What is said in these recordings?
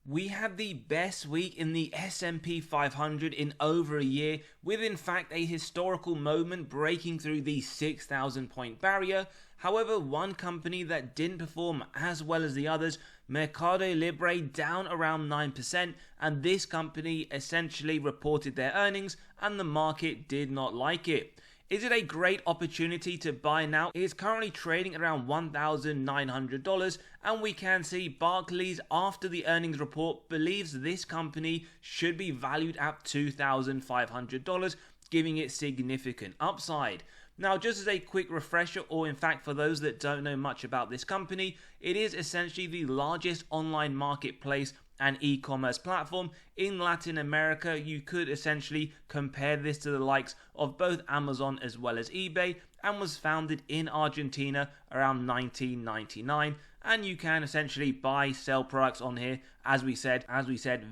We had the best week in the S&P 500 in over a year, with in fact a historical moment breaking through the 6,000 point barrier. However, one company that didn't perform as well as the others, Mercado Libre, down around 9%, and this company essentially reported their earnings and the market did not like it. Is it a great opportunity to buy now? It is currently trading around $1,900, and we can see Barclays, after the earnings report, believes this company should be valued at $2,500, giving it significant upside. Now, just as a quick refresher, or in fact for those that don't know much about this company, it is essentially the largest online marketplace and e-commerce platform in Latin America. You could essentially compare this to the likes of both Amazon as well as eBay, and was founded in Argentina around 1999. And you can essentially buy, sell products on here, as we said,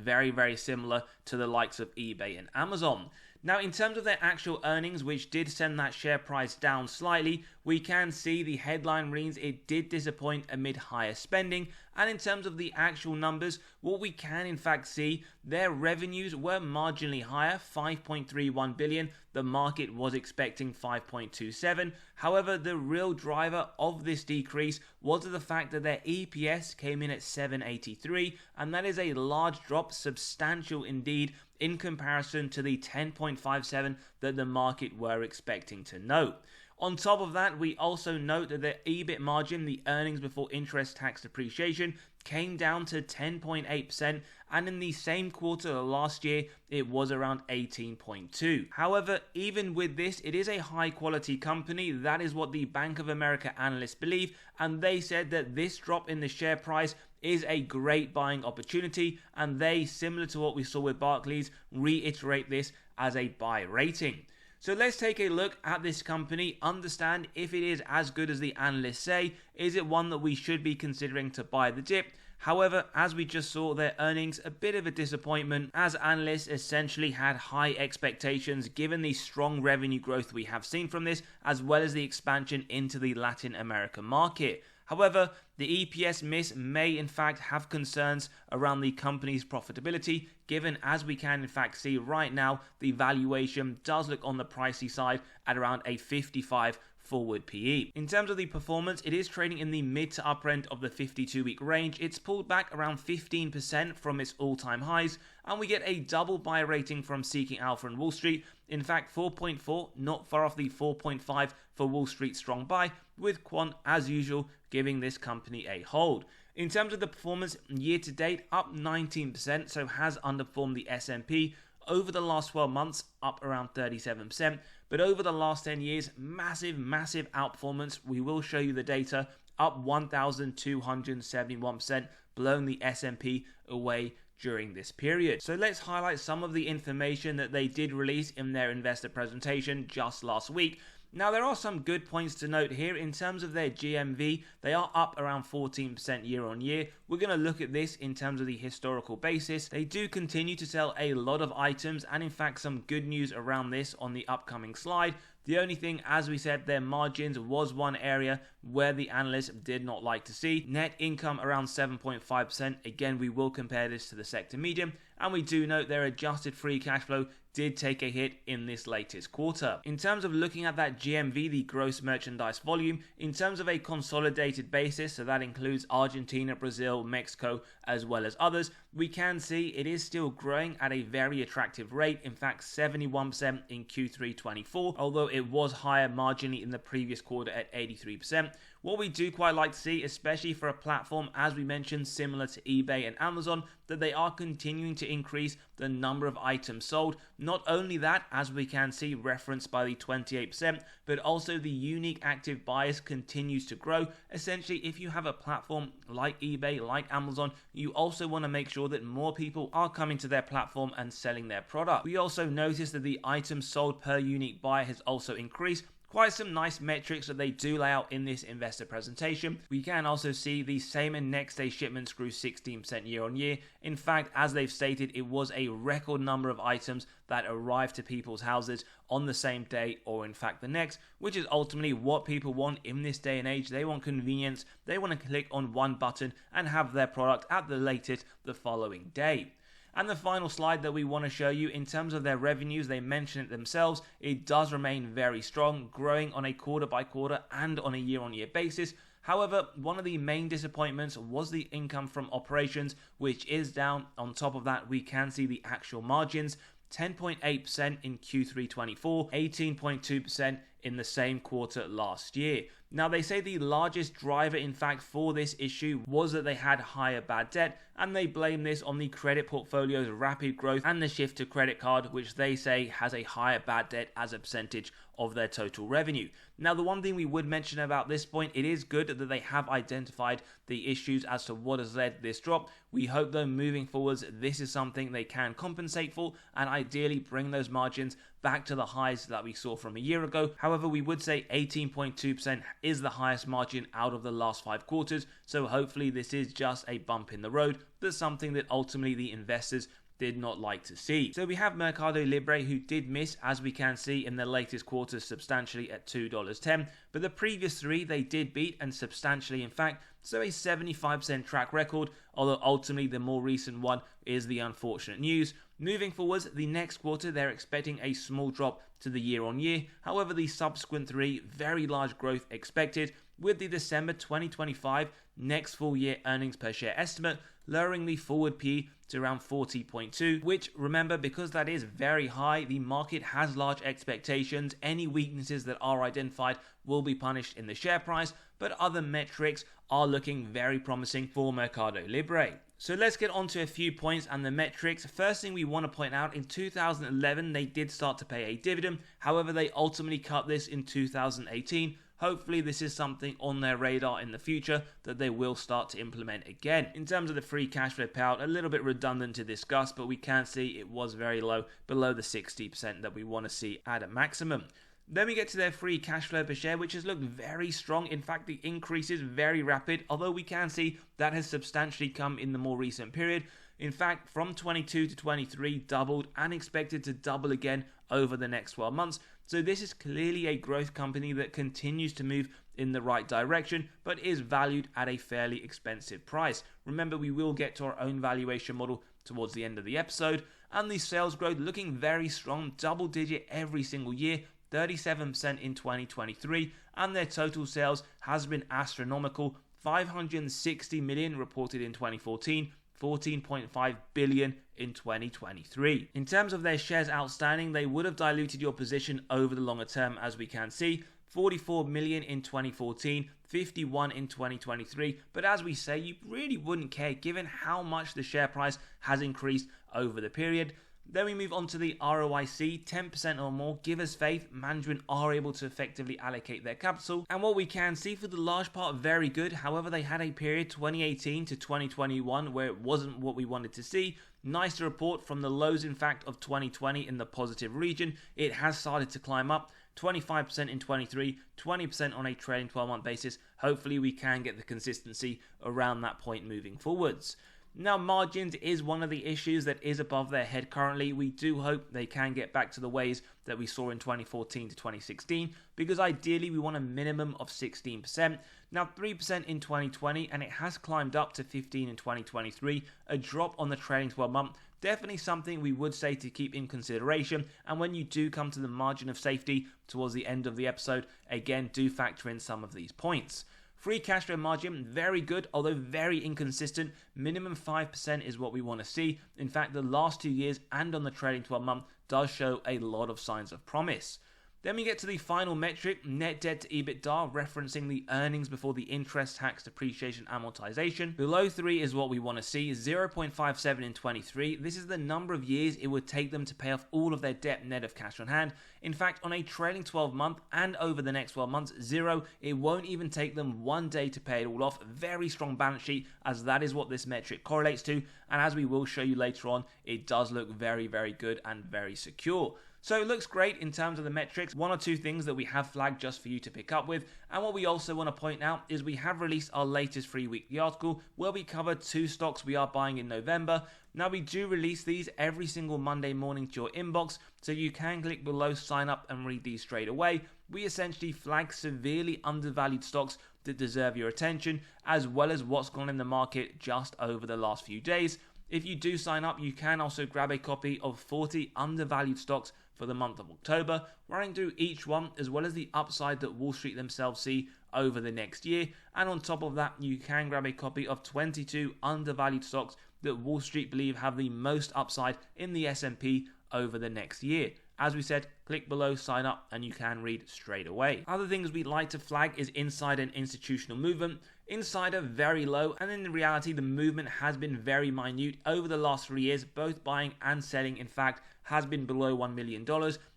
very similar to the likes of eBay and Amazon. Now, in terms of their actual earnings, which did send that share price down slightly, we can see the headline reads it did disappoint amid higher spending. And in terms of the actual numbers, what we can in fact see, their revenues were marginally higher, 5.31 billion. The market was expecting 5.27. However, the real driver of this decrease was the fact that their EPS came in at 783, and that is a large drop, substantial indeed, in comparison to the 10.57 that the market were expecting to note. On top of that, we also note that the EBIT margin, the earnings before interest, tax, depreciation, came down to 10.8%, and in the same quarter last year, it was around 18.2%. However, even with this, it is a high quality company. That is what the Bank of America analysts believe, and they said that this drop in the share price is a great buying opportunity, and they, similar to what we saw with Barclays, reiterate this as a buy rating. So let's take a look at this company, understand if it is as good as the analysts say. Is it one that we should be considering to buy the dip? However, as we just saw, their earnings a bit of a disappointment, as analysts essentially had high expectations given the strong revenue growth we have seen from this, as well as the expansion into the Latin America market. However, the EPS miss may in fact have concerns around the company's profitability, given, as we can in fact see right now, the valuation does look on the pricey side at around a 55 forward PE. In terms of the performance, it is trading in the mid to upper end of the 52-week range. It's pulled back around 15% from its all-time highs, and we get a double buy rating from Seeking Alpha and Wall Street. In fact, 4.4, not far off the 4.5 for Wall Street strong buy, with Quant, as usual, giving this company a hold. In terms of the performance, year to date, up 19%, so has underperformed the S&P. Over the last 12 months, up around 37%. But over the last 10 years, massive outperformance. We will show you the data, up 1,271%, blowing the S&P away during this period. So let's highlight some of the information that they did release in their investor presentation just last week. Now, there are some good points to note here. In terms of their GMV, they are up around 14% year on year. We're going to look at this in terms of the historical basis. They do continue to sell a lot of items, and in fact some good news around this on the upcoming slide. The only thing, as we said, their margins was one area where the analysts did not like to see. Net income around 7.5%. Again, we will compare this to the sector median. And we do note their adjusted free cash flow did take a hit in this latest quarter. In terms of looking at that GMV, the gross merchandise volume, in terms of a consolidated basis, so that includes Argentina, Brazil, Mexico, as well as others, we can see it is still growing at a very attractive rate. In fact, 71% in Q3 24, although it was higher marginally in the previous quarter at 83%. What we do quite like to see, especially for a platform, as we mentioned, similar to eBay and Amazon, that they are continuing to increase the number of items sold. Not only that, as we can see referenced by the 28%, but also the unique active buyers continues to grow. Essentially, if you have a platform like eBay, like Amazon, you also want to make sure that more people are coming to their platform and selling their product. We also noticed that the items sold per unique buyer has also increased Quite some nice metrics that they do lay out in this investor presentation. We can also see the same and next day shipments grew 16% year on year. In fact, as they've stated, it was a record number of items that arrived to people's houses on the same day or in fact the next, which is ultimately what people want in this day and age. They want convenience. They want to click on one button and have their product at the latest the following day. And the final slide that we want to show you, in terms of their revenues, they mention it themselves, it does remain very strong, growing on a quarter by quarter and on a year on year basis. However, one of the main disappointments was the income from operations, which is down. On top of that, we can see the actual margins, 10.8% in Q3 24, 18.2% in the same quarter last year. Now, they say the largest driver, in fact, for this issue was that they had higher bad debt, and they blame this on the credit portfolio's rapid growth and the shift to credit card, which they say has a higher bad debt as a percentage of their total revenue. Now, the one thing we would mention about this point, it is good that they have identified the issues as to what has led to this drop. We hope, though, moving forwards, this is something they can compensate for and ideally bring those margins back to the highs that we saw from a year ago. However, we would say 18.2% is the highest margin out of the last 5 quarters, so hopefully this is just a bump in the road. That's something that ultimately the investors did not like to see. So we have Mercado Libre, who did miss, as we can see in the latest quarter, substantially at $2.10, but the previous 3 they did beat, and substantially in fact, so a 75% track record, although ultimately the more recent one is the unfortunate news. Moving forwards, the next quarter they're expecting a small drop to the year on year. However, the subsequent 3, very large growth expected, with the December 2025 next full year earnings per share estimate lowering the forward P to around 40.2, which, remember, because that is very high, the market has large expectations. Any weaknesses that are identified will be punished in the share price, but other metrics are looking very promising for Mercado Libre. So let's get on to a few points and the metrics. First thing we want to point out, in 2011 they did start to pay a dividend. However, they ultimately cut this in 2018. Hopefully this is something on their radar in the future that they will start to implement again. In terms of the free cash flow payout, a little bit redundant to discuss, but we can see it was very low, below the 60% that we want to see at a maximum. Then we get to their free cash flow per share, which has looked very strong. In fact, the increase is very rapid, although we can see that has substantially come in the more recent period. In fact, from 22 to 23 doubled and expected to double again over the next 12 months. So this is clearly a growth company that continues to move in the right direction, but is valued at a fairly expensive price. Remember, we will get to our own valuation model towards the end of the episode. And the sales growth looking very strong, double digit every single year, 37% in 2023, and their total sales has been astronomical, 560 million reported in 2014, 14.5 billion in 2023. In terms of their shares outstanding, they would have diluted your position over the longer term, as we can see. 44 million in 2014, 51 in 2023, but as we say, you really wouldn't care given how much the share price has increased over the period. Then we move on to the ROIC, 10% or more. Give us faith, management are able to effectively allocate their capital. And what we can see, for the large part, very good. However, they had a period 2018 to 2021 where it wasn't what we wanted to see. Nice to report from the lows, in fact, of 2020 in the positive region. It has started to climb up. 25% in 23, 20% on a trailing 12-month basis. Hopefully we can get the consistency around that point moving forwards. Now, margins is one of the issues that is above their head currently. We do hope they can get back to the ways that we saw in 2014 to 2016, because ideally we want a minimum of 16%. Now, 3% in 2020, and it has climbed up to 15% in 2023, a drop on the trailing 12-month. Definitely something we would say to keep in consideration, and when you do come to the margin of safety towards the end of the episode, again, do factor in some of these points. Free cash flow margin, very good, although very inconsistent. Minimum 5% is what we want to see. In fact, the last 2 years and on the trailing 12-month does show a lot of signs of promise. Then we get to the final metric, net debt to EBITDA, referencing the earnings before the interest, tax, depreciation, amortization. Below 3 is what we want to see, 0.57 in 23. This is the number of years it would take them to pay off all of their debt net of cash on hand. In fact, on a trailing 12-month and over the next 12 months, 0. It won't even take them 1 day to pay it all off. Very strong balance sheet, as that is what this metric correlates to. And as we will show you later on, it does look very, very good and very secure. So it looks great in terms of the metrics. One or two things that we have flagged just for you to pick up with. And what we also want to point out is we have released our latest free weekly article where we cover 2 stocks we are buying in November. Now we do release these every single Monday morning to your inbox, so you can click below, sign up and read these straight away. We essentially flag severely undervalued stocks that deserve your attention, as well as what's gone in the market just over the last few days. If you do sign up, you can also grab a copy of 40 undervalued stocks for the month of October, running through each one as well as the upside that Wall Street themselves see over the next year. And on top of that, you can grab a copy of 22 undervalued stocks that Wall Street believe have the most upside in the S&P over the next year. As we said, click below, sign up, and you can read straight away. Other things we'd like to flag is insider and institutional movement. Insider very low, and in reality the movement has been very minute over the last 3 years. Both buying and selling in fact has been below $1 million,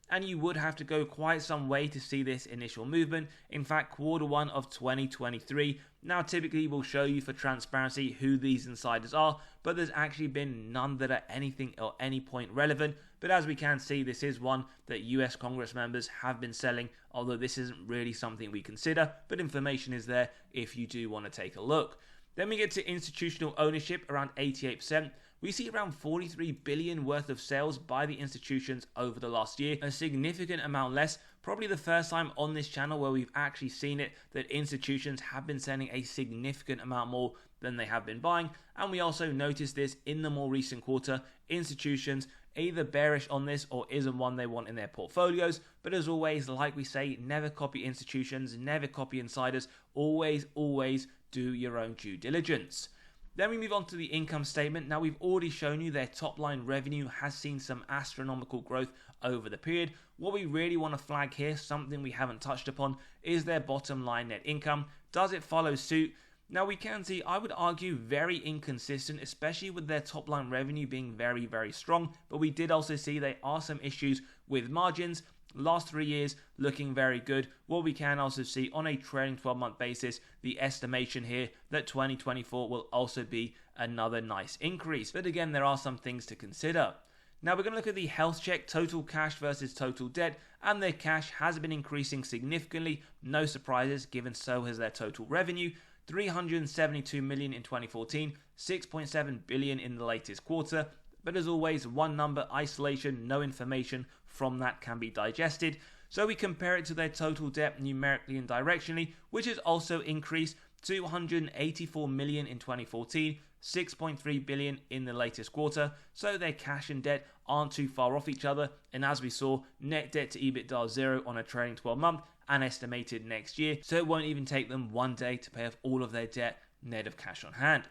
and you would have to go quite some way to see this initial movement. In fact, Q1 of 2023. Now typically we'll show you for transparency who these insiders are, but there's actually been none that are anything or any point relevant. But as we can see, this is one that US Congress members have been selling, although this isn't really something we consider, but information is there if you do want to take a look. Then we get to institutional ownership, around 88%. We see around 43 billion worth of sales by the institutions over the last year, a significant amount less. Probably the first time on this channel where we've actually seen it, that institutions have been selling a significant amount more than they have been buying. And we also noticed this in the more recent quarter. Institutions either bearish on this or isn't one they want in their portfolios. But as always, like we say, never copy institutions, never copy insiders. Always do your own due diligence. Then we move on to the income statement. Now we've already shown you their top line revenue has seen some astronomical growth over the period. What we really want to flag here, something we haven't touched upon, is their bottom line net income. Does it follow suit? Now we can see, I would argue, very inconsistent, especially with their top line revenue being very strong. But we did also see there are some issues with margins. Last 3 years looking very good. What we can also see on a trailing 12-month basis, the estimation here that 2024 will also be another nice increase. But again, there are some things to consider. Now we're going to look at the health check, total cash versus total debt, and their cash has been increasing significantly. No surprises given so has their total revenue. 372 million in 2014, 6.7 billion in the latest quarter. But as always, one number, isolation, no information from that can be digested. So we compare it to their total debt numerically and directionally, which has also increased. 284 million in 2014, 6.3 billion in the latest quarter. So their cash and debt aren't too far off each other. And as we saw, net debt to EBITDA 0 on a trailing 12-month and estimated next year. So it won't even take them 1 day to pay off all of their debt net of cash on hand.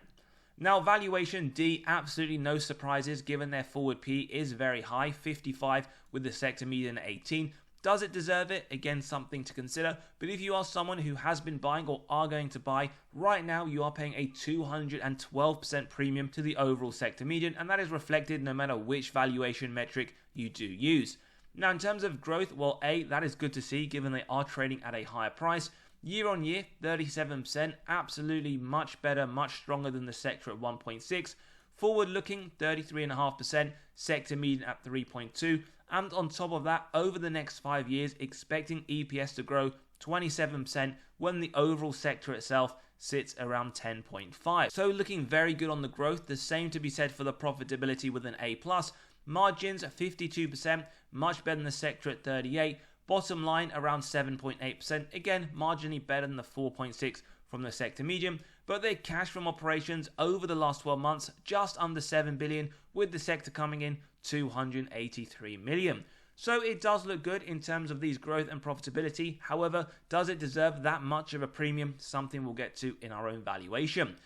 Now valuation D, absolutely no surprises given their forward P is very high, 55 with the sector median at 18. Does it deserve it? Again, something to consider. But if you are someone who has been buying or are going to buy, right now you are paying a 212% premium to the overall sector median, and that is reflected no matter which valuation metric you do use. Now in terms of growth, well, A, that is good to see given they are trading at a higher price. Year on year, 37%, absolutely much better, much stronger than the sector at 1.6. Forward looking, 33.5%, sector median at 3.2. And on top of that, over the next 5 years, expecting EPS to grow 27% when the overall sector itself sits around 10.5. So looking very good on the growth. The same to be said for the profitability with an A+. Margins at 52%, much better than the sector at 38%. Bottom line around 7.8%, again marginally better than the 4.6% from the sector median, but their cash from operations over the last 12 months just under 7 billion, with the sector coming in 283 million. So it does look good in terms of these growth and profitability. However, does it deserve that much of a premium? Something we'll get to in our own valuation.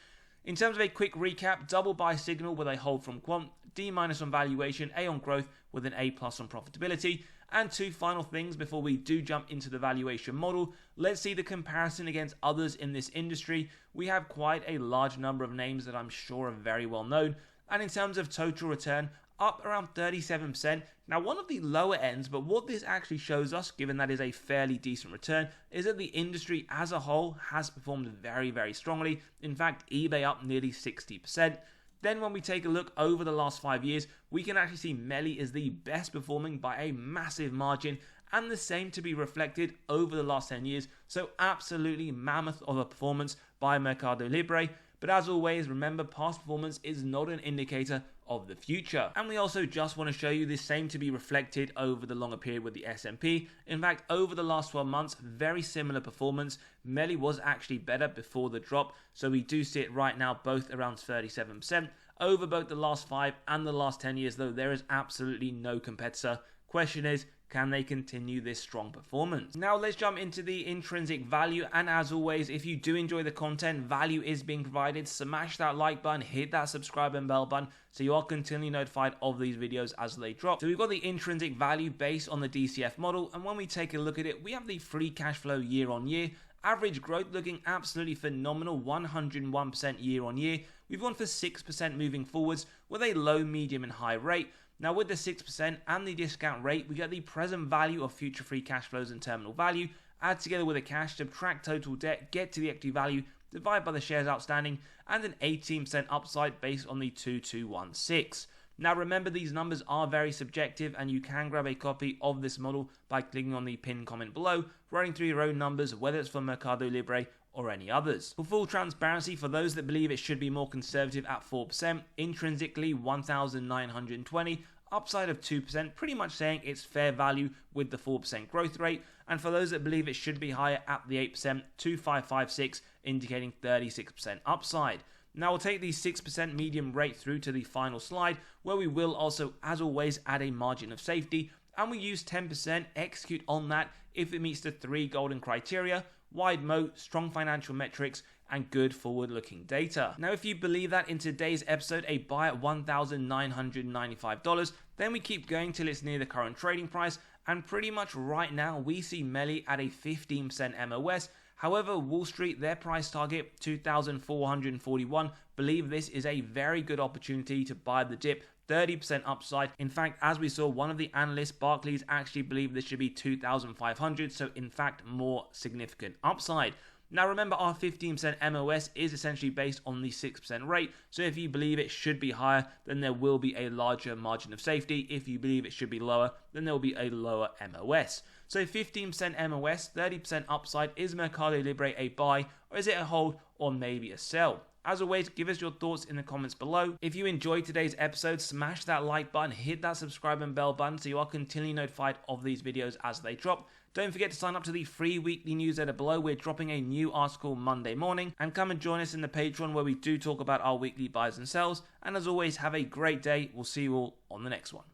In terms of a quick recap, double buy signal with a hold from quant, D- on valuation, A on growth with an A+ on profitability. And 2 final things before we do jump into the valuation model. Let's see the comparison against others in this industry. We have quite a large number of names that I'm sure are very well known. And in terms of total return, up around 37%. Now one of the lower ends, but what this actually shows us, given that is a fairly decent return, is that the industry as a whole has performed very strongly. In fact, eBay up nearly 60%. Then when we take a look over the last 5 years, we can actually see MELI is the best performing by a massive margin, and the same to be reflected over the last 10 years. So absolutely mammoth of a performance by Mercado Libre. But as always, remember, past performance is not an indicator of the future. And we also just want to show you this same to be reflected over the longer period with the S&P. In fact, over the last 12 months, very similar performance. MELI was actually better before the drop, so we do see it right now both around 37%. Over both the last 5 and the last 10 years, though, there is absolutely no competitor. Question is, can they continue this strong performance? Now let's jump into the intrinsic value, and as always, if you do enjoy the content, value is being provided, smash that like button, hit that subscribe and bell button so you are continually notified of these videos as they drop. So we've got the intrinsic value based on the DCF model, and when we take a look at it, we have the free cash flow year on year. Average growth looking absolutely phenomenal, 101% year on year. We've gone for 6% moving forwards with a low, medium and high rate. Now with the 6% and the discount rate, we get the present value of future free cash flows and terminal value, add together with the cash, subtract total debt, get to the equity value, divide by the shares outstanding, and an 18% upside based on the 2216. Now remember, these numbers are very subjective, and you can grab a copy of this model by clicking on the pinned comment below, running through your own numbers, whether it's for Mercado Libre or any others. For full transparency, for those that believe it should be more conservative at 4%, intrinsically 1,920, upside of 2%, pretty much saying it's fair value with the 4% growth rate. And for those that believe it should be higher at the 8%, 2,556, indicating 36% upside. Now we'll take the 6% medium rate through to the final slide, where we will also, as always, add a margin of safety, and we use 10%, execute on that if it meets the 3 golden criteria: wide moat, strong financial metrics, and good forward-looking data. Now, if you believe that in today's episode, a buy at $1,995, then we keep going till it's near the current trading price, and pretty much right now, we see MELI at a 15% MOS. However, Wall Street, their price target, 2,441, believe this is a very good opportunity to buy the dip, 30% upside. In fact, as we saw, one of the analysts, Barclays, actually believe this should be 2,500, so in fact, more significant upside. Now remember, our 15% MOS is essentially based on the 6% rate, so if you believe it should be higher, then there will be a larger margin of safety. If you believe it should be lower, then there will be a lower MOS. So 15% MOS, 30% upside. Is Mercado Libre a buy, or is it a hold, or maybe a sell? As always, give us your thoughts in the comments below. If you enjoyed today's episode, smash that like button, hit that subscribe and bell button so you are continually notified of these videos as they drop. Don't forget to sign up to the free weekly newsletter below. We're dropping a new article Monday morning. And come and join us in the Patreon, where we do talk about our weekly buys and sells. And as always, have a great day. We'll see you all on the next one.